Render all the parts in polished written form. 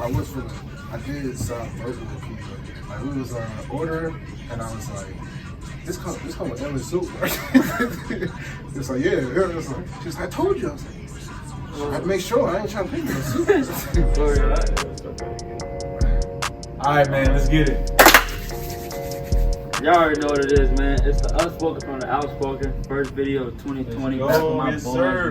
I did stop working with people. Like we was ordering, and I was like, this come with every soup, right? It's like, yeah. It's like, she was like, I told you. I was like, I had to make sure I ain't trying to pay for the soup. Alright, man, let's get it. Y'all already know what it is, man. It's the Unspoken from the Outspoken. First video of 2020. Back with my boys,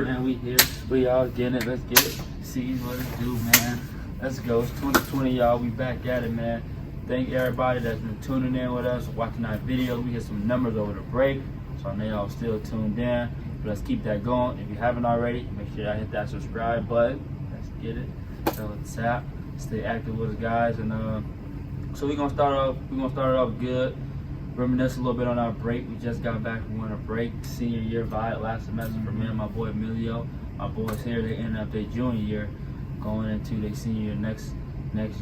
man. We here. We all getting it. Let's get it. See what it do, man. Let's go. It's 2020, y'all. We back at it, man. Thank everybody that's been tuning in with us, watching our videos. We hit some numbers over the break, so I know y'all still tuned in. But let's keep that going. If you haven't already, make sure y'all hit that subscribe button. Let's get it. So let's tap. Stay active with us, guys. And so we're gonna start off. We're gonna start it off good. Reminisce a little bit on our break. We just got back from winter break, senior year vibe last semester for me and my boy Emilio. My boys here, they end up their junior year, going into their senior year next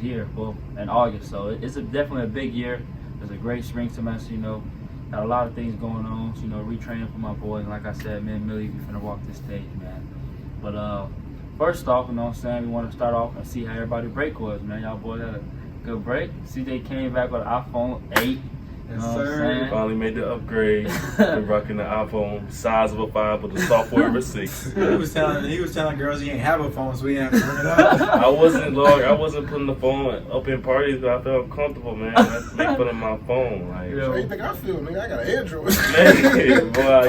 year, well, in August. So it's definitely a big year. It's a great spring semester, you know. Got a lot of things going on, so, you know, retraining for my boys. And like I said, me and Millie, we finna walk this stage, man. But first off, you know what I'm saying, we want to start off and see how everybody's break was, man. Y'all boys had a good break. CJ came back with an iPhone 8. Yes, sir. Finally made the upgrade. Been rocking the iPhone size of a 5 with the software of a 6. He was telling girls he ain't have a phone, so he didn't have to bring it up. I wasn't putting the phone up in parties, but I felt uncomfortable, man. I had to make fun of my phone. Like, How you think I feel, nigga? I got an Android. Man, boy,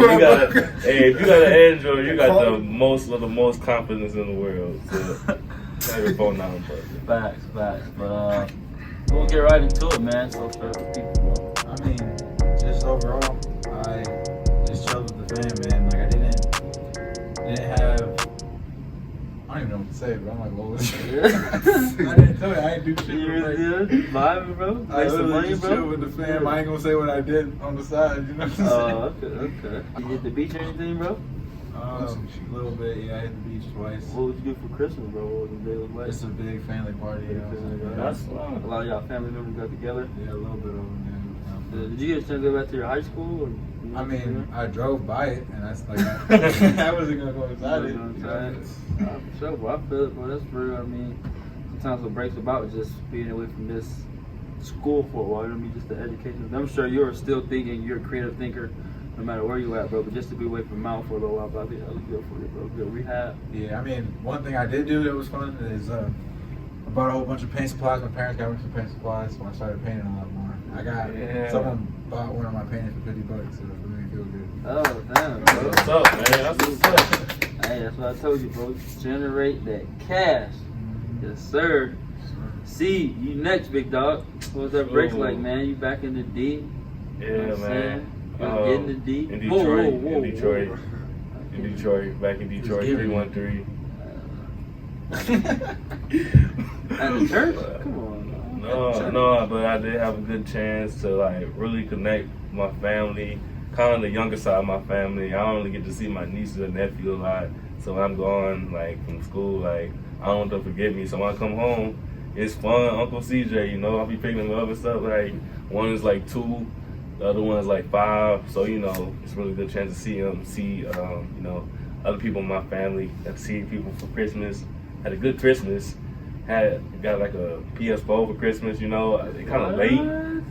if you got an Android, you got the most confidence in the world. So have your phone now in person. Facts. But we'll get right into it, man. So for the people, bro. I mean, just overall, I just chilled with the fam, man. Like I didn't have. I don't even know what to say, but I'm like, what was it? I didn't tell you, I didn't do shit. You really good? Vibing, bro? I literally just chill with the fam. I ain't gonna say what I did on the side, you know what I'm saying? Oh, okay. You hit the beach or anything, bro? A little bit, yeah. I hit the beach twice. What would you do for Christmas, bro? What was the day like? It's a big family party, you know what I'm saying? That's a lot of y'all family members got together. Yeah, a little bit of them, yeah. Did you get a chance to go back to your high school? Or, I mean, I drove by it, and that's like, I wasn't gonna go inside it. Sure, bro. I feel it, bro. That's real. I mean, sometimes what breaks about just being away from this school for a while. You know what I mean? Just the education. I'm sure you're still thinking, you're a creative thinker, no matter where you at, bro. But just to be away from Mount for a little while, bro, I think that was good for you, bro. Good rehab. Yeah, I mean, one thing I did do that was fun is I bought a whole bunch of paint supplies. My parents got me some paint supplies, so I started painting a lot more. Someone bought one of my paintings for $50, so it made me feel good. Oh, damn, bro. What's up, man? That's what's up. Hey, that's what I told you, bro. Generate that cash. Yes, sir. See, you next, big dog. What was that break like, man? You back in the D? Yeah, man. In the D? In Detroit. In Detroit. Back in Detroit, 313. At the church? Come on. No, but I did have a good chance to like really connect with my family, kind of the younger side of my family. I don't really get to see my nieces and nephew a lot, so when I'm gone like from school, like I don't want them to forget me. So when I come home, it's fun. Uncle CJ, you know, I'll be picking them up and stuff. Like one is like 2, the other one is like 5. So you know, it's a really good chance to see them, you know, other people in my family, and see people for Christmas. Had a good Christmas. Got like a PS4 for Christmas, you know. It kind of late.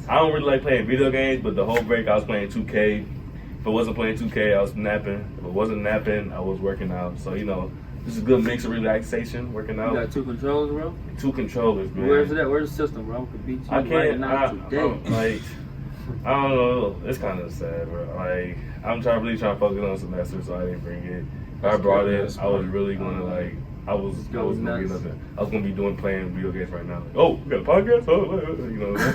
I don't really like playing video games, but the whole break I was playing 2K. If I wasn't playing 2K, I was napping. If I wasn't napping, I was working out. So, you know, this is a good mix of relaxation, working out. You got 2 controllers, bro? 2 controllers, man. Where's that? Where's the system, bro? Could beat you I can't, right now today. I don't know. It's kind of sad, bro. Like, I'm really trying to focus on the semester, so I didn't bring it. If I brought it, I was really going to, like, I was gonna be nothing. I was gonna be playing video games right now. Like, oh, we got a podcast? Oh, you know what I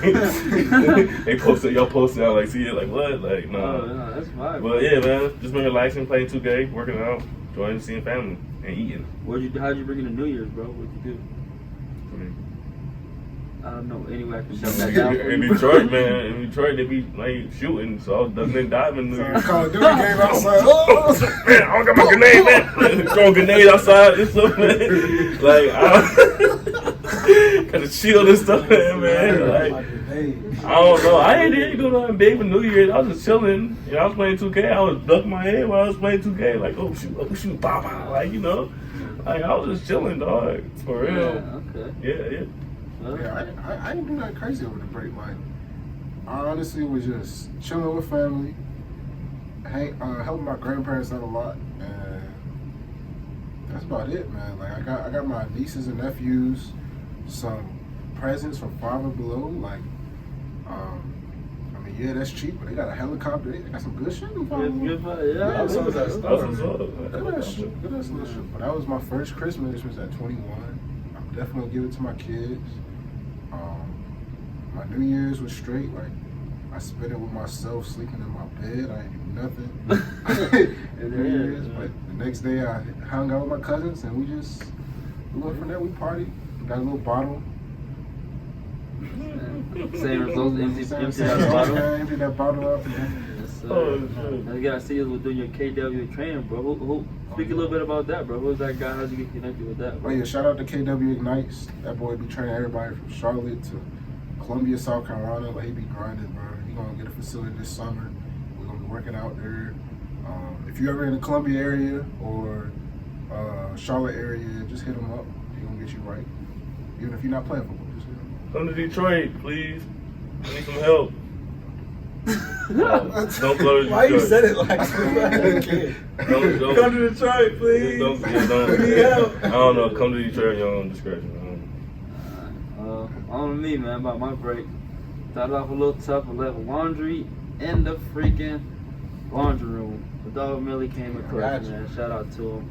mean? Y'all posted out like, see it, like what? Like, no. Oh, no, that's fine. But yeah, man, just been relaxing, playing 2K, working out, enjoying seeing family and eating. How'd you bring in the New Year's, bro? What'd you do? I don't know. Anyway, I can shut that down. In Detroit, man, in Detroit they be like shooting, so I was ducking and diving. Call of Duty game outside. Man, I don't got my grenade, man. Throwing grenade outside and stuff, man. Like, got a shield and stuff, man. Like, I don't know. I ain't do nothing big for New Year's. I was just chilling. You know, I was playing 2K. I was ducking my head while I was playing 2K. Like, oh shoot, pow, pow. Like, you know. Like, I was just chilling, dog. For real. Yeah, okay. Yeah. Yeah, I didn't do that crazy over the break. Like, I honestly was just chilling with family, helping my grandparents out a lot, and that's about it, man. Like, I got my nieces and nephews some presents from Five and Below. Like, I mean, yeah, that's cheap, but they got a helicopter. They got some good shit in Five and Below. Yeah, That's what's up. Good ass shit. But that was my first Christmas. Was at 21. I'm definitely gonna give it to my kids. My New Year's was straight. Like, I spent it with myself, sleeping in my bed. I ain't do nothing. New Year's, but the next day I hung out with my cousins, and we went from there. We partied. Got a little bottle. Same results. Empty that bottle up. Yes, sir. I gotta see you was doing your KW training, bro. Speak a little bit about that, bro. Who's that guy? How'd you get connected with that, bro? Oh yeah, shout out to KW Ignites. That boy be training everybody from Charlotte to Columbia, South Carolina. Like, he be grinding, bro. He gonna get a facility this summer. We're gonna be working out there. If you're ever in the Columbia area or Charlotte area, just hit him up. He gonna get you right. Even if you're not playing football, just hit him up. Come to Detroit, please. I need some help. Don't go to Detroit. Why you said it like a kid? Don't Come to Detroit, please. Don't. We need help. I don't know. Come to Detroit at your own discretion. On me, man, about my break. Started off a little tough. I left laundry in the freaking laundry room. The dog Millie came and clutch, man. Shout out to him.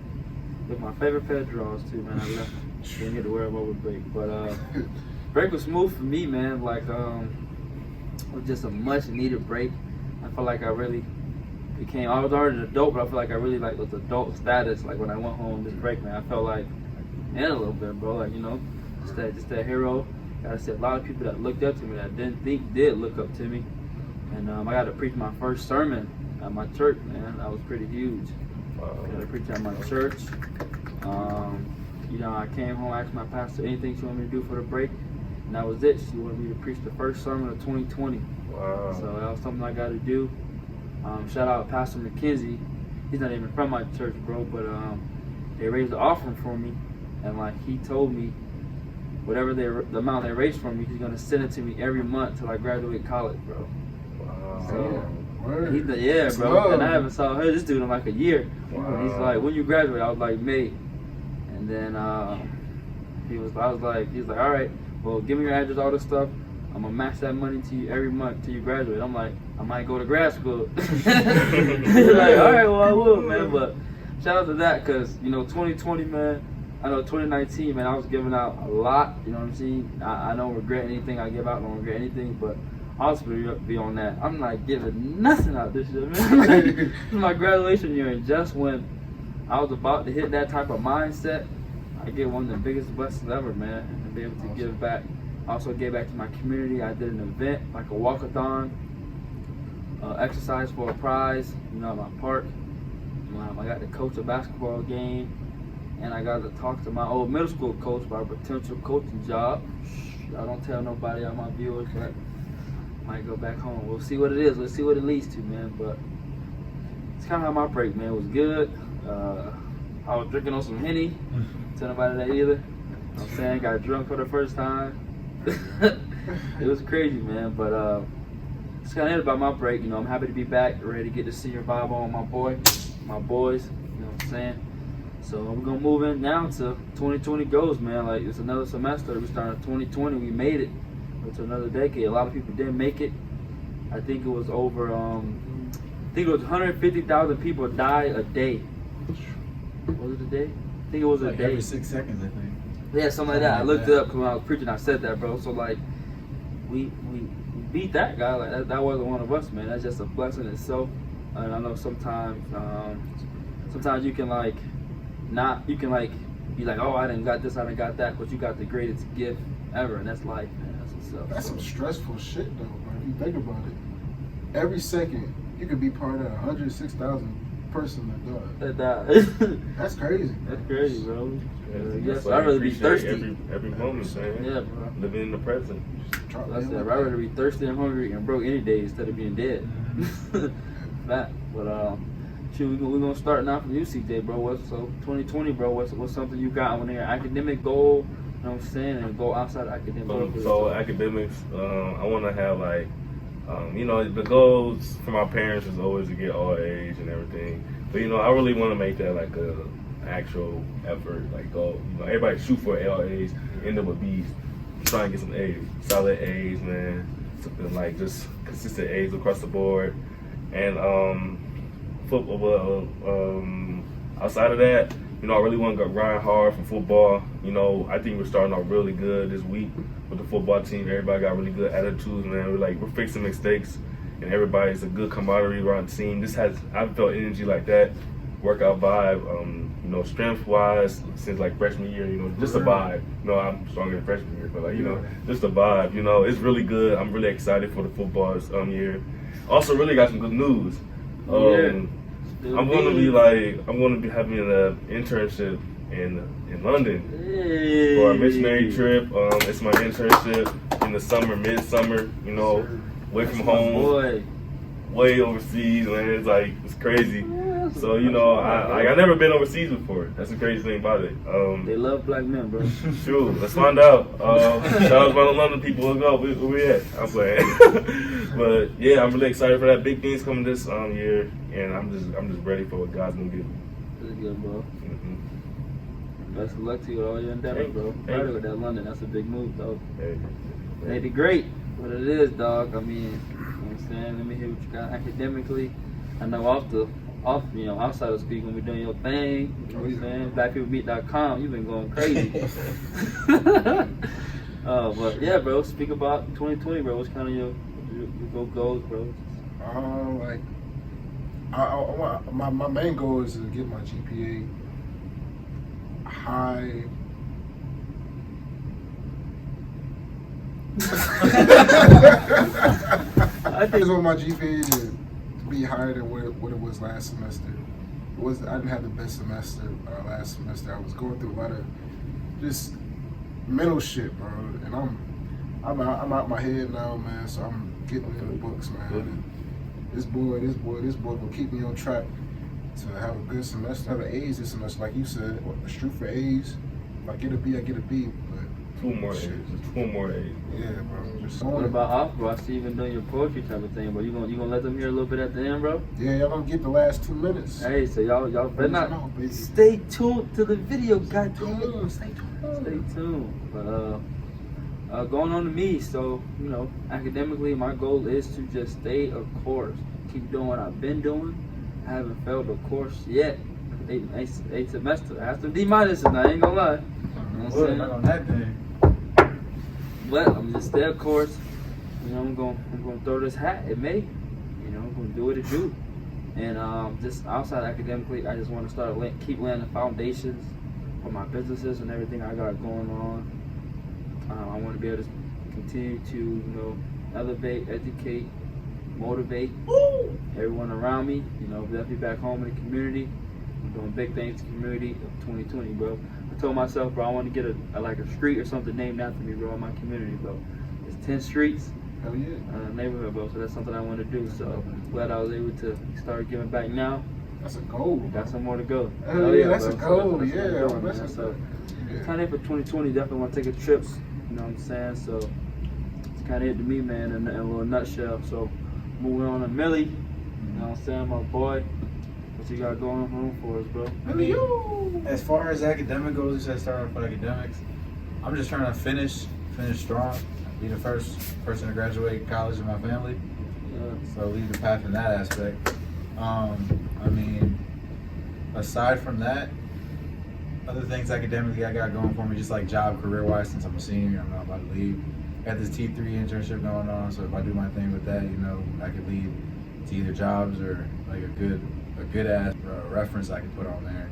With my favorite pair of drawers, too, man. I left. Didn't get to wear them over break. But break was smooth for me, man. Like, it was just a much needed break. I felt like I really became, I was already an adult, but I feel like I really like was adult status. Like, when I went home this break, man, I felt like, man, a little bit, bro. Like, you know, just that hero. I said a lot of people that looked up to me that I didn't think did look up to me. And I got to preach my first sermon at my church, man. That was pretty huge. I got to preach at my church. You know, I came home, asked my pastor anything she wanted me to do for the break, and that was it. She wanted me to preach the first sermon of 2020. Wow. So that was something I got to do. Shout out Pastor McKenzie. He's not even from my church, bro, but they raised the offering for me, and like he told me, whatever the amount they raised for me, he's gonna send it to me every month till I graduate college, bro. Wow. So yeah, bro. And I haven't saw this dude in like a year. Wow. And he's like, when you graduate? I was like, May. And then he was like, all right, well, give me your address, all this stuff. I'm gonna match that money to you every month till you graduate. I'm like, I might go to grad school. He's like, all right, well, I will, man. But shout out to that, cause you know, 2020, man. I know 2019, man, I was giving out a lot, you know what I'm saying? I don't regret anything I give out, don't regret anything, but I'll be on that. I'm not giving nothing out this year, man. Like, this is my graduation year, and just when I was about to hit that type of mindset, I get one of the biggest blessings ever, man, and be able to give back. I also gave back to my community. I did an event, like a walkathon, exercise for a prize, you know, at my park. I got to coach a basketball game. And I got to talk to my old middle school coach about a potential coaching job. I don't tell nobody on my viewers, but I might go back home. We'll see what it is. Let's see what it leads to, man. But it's kind of how my break, man. It was good. I was drinking on some Henny. Tell nobody that either. You know what I'm saying? Got drunk for the first time. It was crazy, man. But it's kind of it about my break. You know, I'm happy to be back. Ready to get to see your vibe on my boys. You know what I'm saying? So we're gonna move in now to 2020 goes, man. Like, it's another semester. We started 2020. We made it to another decade. A lot of people didn't make it. I think it was over. I think it was 150,000 people die a day. Was it a day? I think it was a day. Every 6 seconds, I think. Yeah, something like that. I looked it up because when I was preaching, I said that, bro. So like, we beat that guy. Like that wasn't one of us, man. That's just a blessing in itself. And I know sometimes you can like. You can like be like, oh, I didn't got this, I didn't got that, but you got the greatest gift ever, and that's life, man. That's what's up. That's some stressful shit, though, man. If you think about it, every second you could be part of 106,000 person that died. That's crazy. That's crazy, bro. Yes, I'd rather be thirsty every moment, man. Yeah, bro. Living in the present. That's it. I'd rather be thirsty and hungry and broke any day instead of being dead. That, but Shoot, we're gonna start now from you, CJ, bro. So 2020, bro? What's something you got on there? Academic goal, you know what I'm saying, and go outside academic. So academics, I want to have like, the goals for my parents is always to get all A's and everything. But I really want to make that like a actual effort. Like go, everybody shoot for all A's, end up with B's. Try and get some A's, solid A's, man. Something like just consistent A's across the board, and football. Outside of that, I really want to go grind hard for football. I think we're starting off really good this week with the football team. Everybody got really good attitudes, man. We're fixing mistakes, and everybody's a good camaraderie around the team. I've felt energy like that, workout vibe. Strength wise, since like freshman year, just a vibe. I'm stronger than freshman year, but just a vibe. It's really good. I'm really excited for the football year. Also, really got some good news. I'm going to be having an internship in London for a missionary trip. It's my internship in the summer, midsummer. Away from home, way overseas, man. It's crazy. So I've never been overseas before. That's the crazy thing about it. They love black men, bro. Sure, let's find out. Shout out to the London people. Let's go. Where we at? I'm playing. But yeah, I'm really excited for that. Big things coming this year, and I'm just ready for what God's gonna give me. That's good, bro. Mm-hmm. Best of luck to you with all your endeavors, bro. Right with that London, that's a big move, though. Hey. They did great. What it is, dog. I mean, you know what I'm saying? Let me hear what you got academically. I know outside of speak when we're doing your thing, you know what I'm saying? BlackPeopleMeet.com, you've been going crazy. But yeah, bro, speak about 2020, bro. What's kind of your goals, bro? My main goal is to get my GPA high. I just want my GPA to be higher than what it was last semester. I didn't have the best semester last semester. I was going through a lot of just mental shit, bro. And I'm out my head now, man. So I'm getting in the books, man. And this boy will keep me on track to have a good semester, have an A's this semester, like you said. Shoot for A's. If I get a B, I get a B. But two more A's. Yeah, bro. What about off, bro? I see you been doing your poetry type of thing, bro. You gonna let them hear a little bit at the end, bro? Yeah, y'all gonna get the last 2 minutes. Hey, so y'all better not stay tuned to the video, goddamn. Stay tuned. But going on to me, so academically, my goal is to just stay a course, keep doing what I've been doing. I haven't failed a course yet. 8 semester. I have some D minuses. I ain't gonna lie. You know what I'm saying? On that thing. But I'm just stay a course. I'm gonna throw this hat at May. I'm gonna do what it do. And just outside academically, I just want to keep laying the foundations for my businesses and everything I got going on. I want to be able to continue to elevate, educate, motivate everyone around me. Definitely back home in the community. I'm doing big things in the community of 2020, bro. I told myself, bro, I want to get a street or something named after me, bro, in my community, bro. It's 10 streets. Hell yeah. Neighborhood, bro. So that's something I want to do. So glad I was able to start giving back now. That's a goal. Got some more to go. Hell yeah, that's bro. a goal. So kind of for 2020, definitely want to take a trip. You know what I'm saying? So it's kind of it to me, man, in a little nutshell. So moving on to Millie. You know what I'm saying, my boy. What you got going on for us, bro? As far as academic goes, you said start off with academics. I'm just trying to finish strong, be the first person to graduate college in my family. Yeah. So lead the path in that aspect. Aside from that, other things academically I got going for me, just like job career-wise, since I'm a senior, I'm not about to leave. Got this T3 internship going on, so if I do my thing with that, I could lead to either jobs or like a good ass reference I can put on there.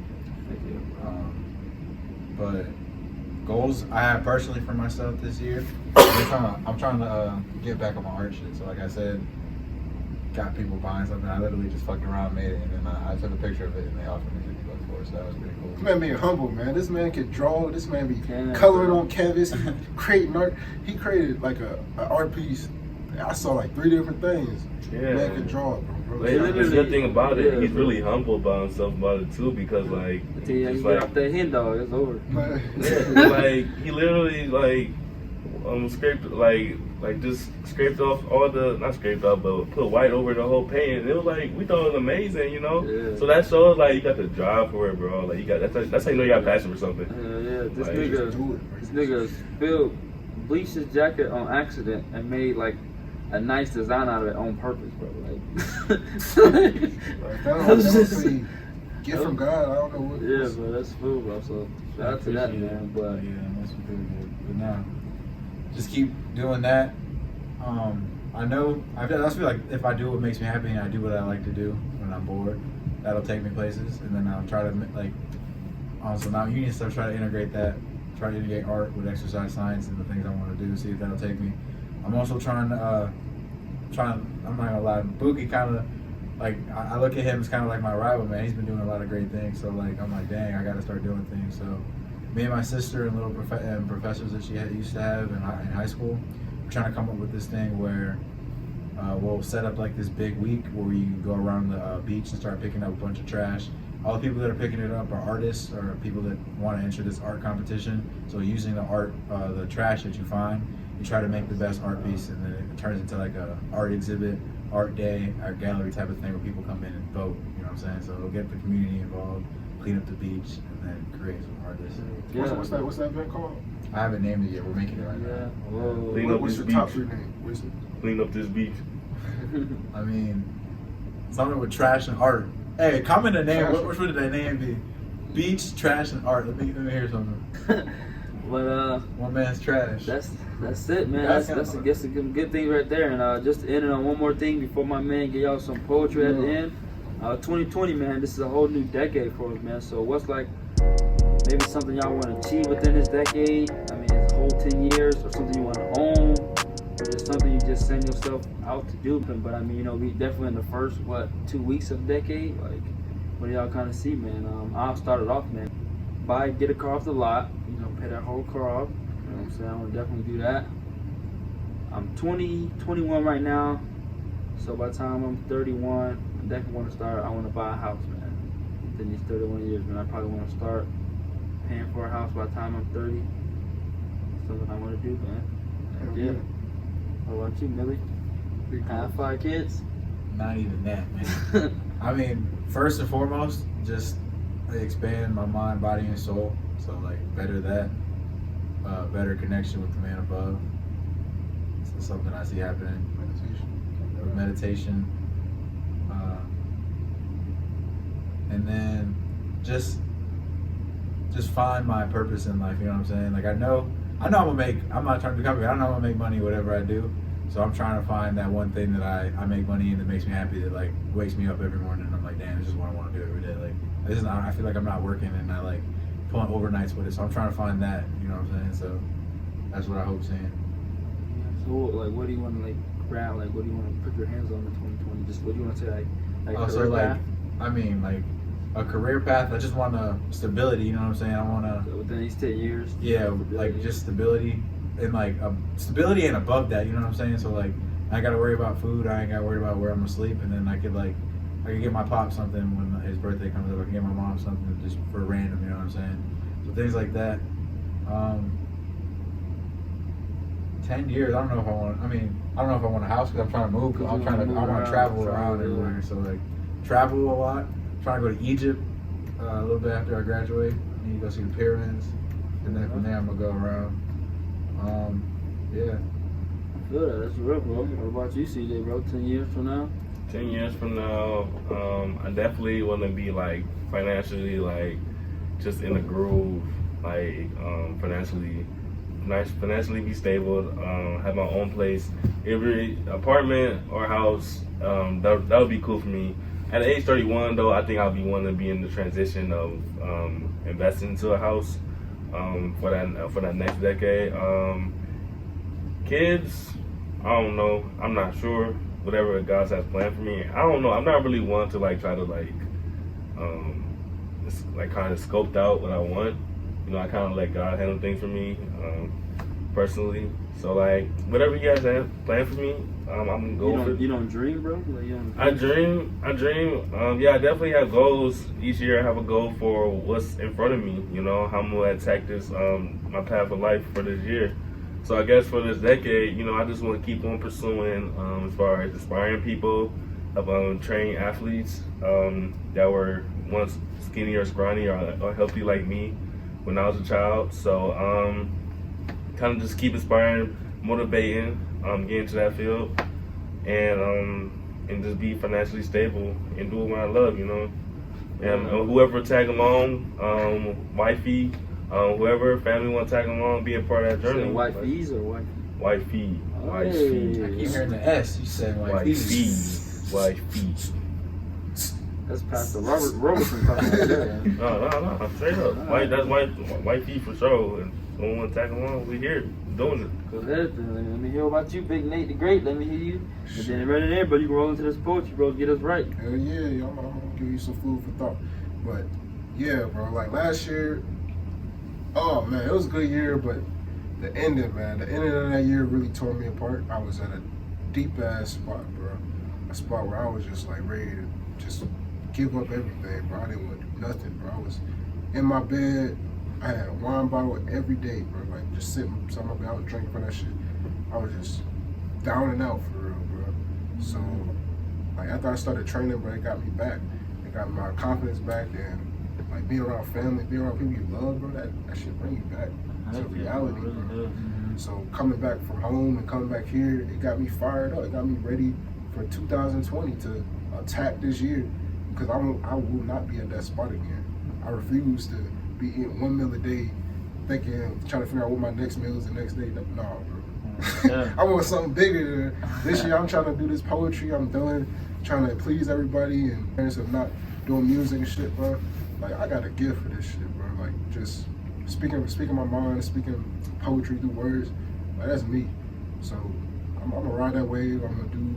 But goals I have personally for myself this year, I'm trying to get back on my art shit. So like I said, got people buying something. I literally just fucked around, made it, and then I took a picture of it, and they offered me $50 for it. So that was pretty cool. This man being humble, man. This man can draw. This man be coloring on canvas, creating art. He created like a art piece. I saw like 3 different things. Yeah. Man can draw, bro. bro. But the good thing about it, he's really humble about himself about it too, because like, you it's get off that hen dog, it's over. yeah, like he literally like scraped just scraped off all the, not scraped off, but put white over the whole paint. And it was like, we thought it was amazing, you know. Yeah. So that shows like you got the drive for it, bro. Like you got that's how you know you got passion for something. Yeah, this Like, nigga spilled bleached his jacket on accident and made like a nice design out of it on purpose, bro. Like that's a gift from God. I don't know what. Yeah, bro, that's cool, bro. So shout out to that, man. But yeah, that's pretty good. But now, just keep doing that. I know I feel like if I do what makes me happy and I do what I like to do when I'm bored, that'll take me places. And then I'll try to like on some Mount Union stuff, try to integrate that, try to integrate art with exercise science and the things I want to do. See if that'll take me. I'm also trying. I'm not gonna lie, Boogie kind of like I look at him as kind of like my rival, man. He's been doing a lot of great things. So like I'm like, dang, I got to start doing things. So me and my sister and little professors that she used to have in high school, we're trying to come up with this thing where we'll set up like this big week where we go around the beach and start picking up a bunch of trash. All the people that are picking it up are artists or people that want to enter this art competition. So using the art, the trash that you find, you try to make the best art piece, and then it turns into like a art exhibit, art day, art gallery type of thing where people come in and vote. You know what I'm saying? So it'll get the community involved, clean up the beach, and then create some artists. Yeah. What's that event called? I haven't named it yet. We're making it right now. What's your top 3 name? Clean up this beach. I mean, something with trash and art. Hey, comment a name. What should that name be? Beach, trash, and art. Let me hear something. But one man's trash. That's it, man. That's I guess a good thing right there. And just to end it on one more thing before my man get y'all some poetry at the end. 2020, man. This is a whole new decade for us, man. So what's like maybe something y'all want to achieve within this decade? I mean, it's a whole 10 years, or something you want to own, or just something you just send yourself out to do. But I mean, you know, we definitely in the first 2 weeks of the decade. Like, what do y'all kind of see, man? I'll start it off, man. Get a car off the lot, you know, pay that whole car off. You know what I'm saying? I'm gonna definitely do that. I'm 21 right now, so by the time I'm 31, I definitely want to start. I want to buy a house, man. Within these 31 years, man, I probably want to start paying for a house by the time I'm 30. Something I want to do, man. Yeah. What about you, Millie? Have 5 kids? Not even that, man. I mean, first and foremost, just expand my mind, body, and soul. So like better that, better connection with the man above. It's something I see happening. Meditation. And then just find my purpose in life. You know what I'm saying? Like I know I'm not trying to be copy. I know I'm gonna make money whatever I do. So I'm trying to find that one thing that I make money in that makes me happy, that like wakes me up every morning and I'm like, damn, this is what I want to do every day. Like this is not, I feel like I'm not working and I like pulling overnights with it. So I'm trying to find that, you know what I'm saying? So that's what I hope seeing. So like what do you want to like grab? Like what do you want to put your hands on in 2020? Just what do you want to say like so like path? I mean like a career path. I just want stability, you know what I'm saying? I want to within these 10 years. Yeah, like just stability. And like stability and above that, you know what I'm saying? So like I ain't gotta worry about food, I ain't gotta worry about where I'm gonna sleep, and then I could get my pop something when his birthday comes up. I can get my mom something just for random, you know what I'm saying? So things like that. 10 years, I don't know if I want a house because I'm trying to move. Cause I want to travel around everywhere. So like travel a lot. Trying to go to Egypt a little bit after I graduate. I need to go see the pyramids, and then from there I'm gonna go around. Yeah. Good, that's real, bro. What about you, CJ, bro? 10 years from now? 10 years from now, I definitely want to be like financially, like just in the groove, like financially be stable, have my own place, every apartment or house. That would be cool for me. At age 31, though, I think I'll be wanting to be in the transition of investing into a house for that next decade. Kids, I don't know. I'm not sure. Whatever God has planned for me, I don't know. I'm not really one to like try to like kind of scoped out what I want. You know, I kind of let God handle things for me. personally. So like whatever you guys have planned for me, I'm gonna go for it. You don't dream, bro? Like, you don't I dream. Yeah, I definitely have goals. Each year I have a goal for what's in front of me. You know, how I'm gonna attack this, my path of life for this year. So I guess for this decade, you know, I just want to keep on pursuing as far as inspiring people, of training athletes that were once skinny or scrawny or healthy like me when I was a child. So kind of just keep inspiring, motivating, get into that field, and just be financially stable and do what I love, you know. And whoever tag along, wifey, whoever family want to tag along, be a part of that journey. Wifeys or wife? Wifey. I keep hearing the S. You said Wifey. Wifey. That's Pastor Robertson talking about that. No, straight up. That's wifey for sure. And don't want to tag along, we here doing it. Cause let me hear about you, Big Nate the Great. Let me hear you. And then right in there, bro, you can roll into this poetry, bro. Get us right. Hell yeah, I'm gonna give you some food for thought. But yeah, bro, like last year, oh man, it was a good year, but the ending of that year really tore me apart. I was at a deep ass spot, bro. A spot where I was just like ready to just give up everything, bro. I didn't want to do nothing, bro. I was in my bed. I had a wine bottle every day, bro. Like just sitting beside my bed. I was drinking for that shit. I was just down and out for real, bro. So like after I started training, bro, it got me back. It got my confidence back, and like being around family, being around people you love, bro. That shit bring you back to reality, bro. So coming back from home and coming back here, it got me fired up. It got me ready for 2020 to attack this year, because I will not be at that spot again. I refuse to be eating 1 meal a day, trying to figure out what my next meal is the next day. No, bro. Yeah. I want something bigger. This year I'm trying to do this poetry. I'm done trying to please everybody and parents of not doing music and shit, bro. Like I got a gift for this shit, bro. Like just speaking my mind, speaking poetry through words. Like that's me. So I'm gonna ride that wave. I'm gonna do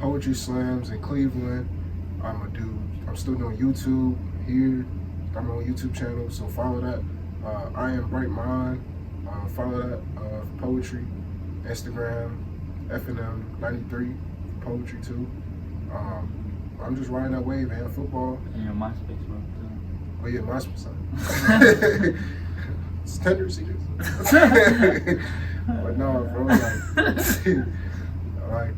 poetry slams in Cleveland. I'm still doing YouTube here. I'm on YouTube channel, so follow that. I am Bright Mind. Follow that for poetry. Instagram, FNM93 poetry too. I'm just riding that wave, man. Football. And your MySpace, bro. Oh yeah, MySpace. It's tender seasons. But no, bro, like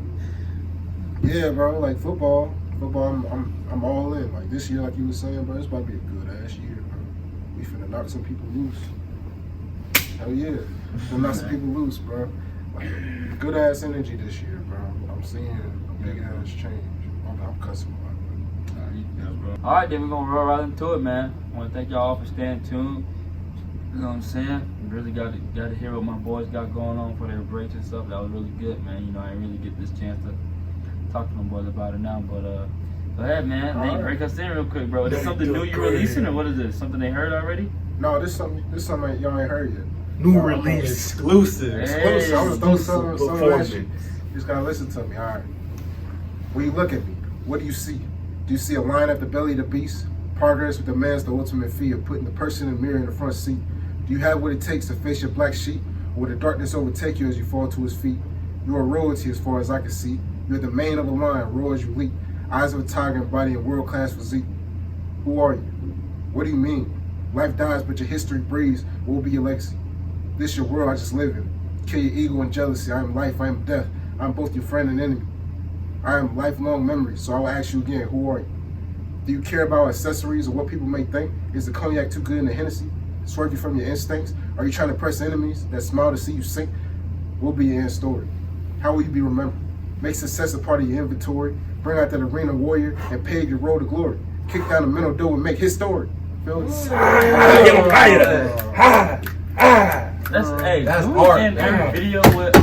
yeah, bro, like football, I'm all in. Like this year, like you were saying, bro, it's about to be a good ass year, bro. We finna knock some people loose. Hell yeah, finna knock some people loose, bro. Like good ass energy this year, bro. I'm seeing a big ass change. I'm cussing a lot, All right, then we're gonna roll right into it, man. I want to thank y'all for staying tuned. You know what I'm saying? Really got to hear what my boys got going on for their breaks and stuff. That was really good, man. You know, I didn't really get this chance to talk to my boys about it now, but go ahead, man. Nate, break us in real quick, bro. Is this something new you releasing, or what is this? Something they heard already? No, this something y'all ain't heard yet. New release. Exclusive. Exclusive. I'm gonna throw some at you. Performance. You just gotta listen to me, all right? When you look at me, what do you see? Do you see a lion at the belly of the beast? Progress with demands the ultimate fee of putting the person in the mirror in the front seat. Do you have what it takes to face your black sheep? Or will the darkness overtake you as you fall to his feet? You are royalty as far as I can see. You're the mane of a lion, roar as you leap. Eyes of a tiger embodying world-class physique. Who are you? What do you mean? Life dies, but your history breathes. What will be your legacy? This your world I just live in. Kill your ego and jealousy. I am life, I am death. I am both your friend and enemy. I am lifelong memory, so I will ask you again, who are you? Do you care about accessories or what people may think? Is the cognac too good in the Hennessy? Swerve you from your instincts? Are you trying to press enemies that smile to see you sink? What will be your end story? How will you be remembered? Make success a part of your inventory. Bring out that arena warrior and pave your road to glory. Kick down the mental door and make his story. Feel me? That's hard. And every video with a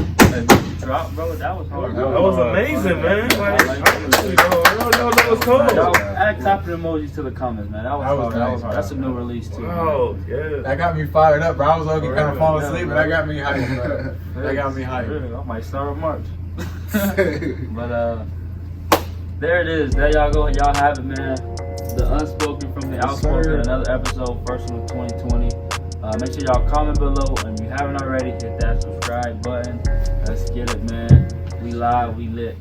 drop, bro. That was hard. That was amazing, man. That was cool. Add clapping emojis to the comments, man. That was hard. That was hard. That's a new release too. Oh, yeah. That got me fired up, bro. I was looking kind of falling asleep, but that got me hyped, bro. That got me hyped. I might start a march. But there it is. There y'all go. Y'all have it, man. The unspoken from the outspoken. Another episode, first one of 2020. Make sure y'all comment below, and if you haven't already, hit that subscribe button. Let's get it, man. We live, we lit.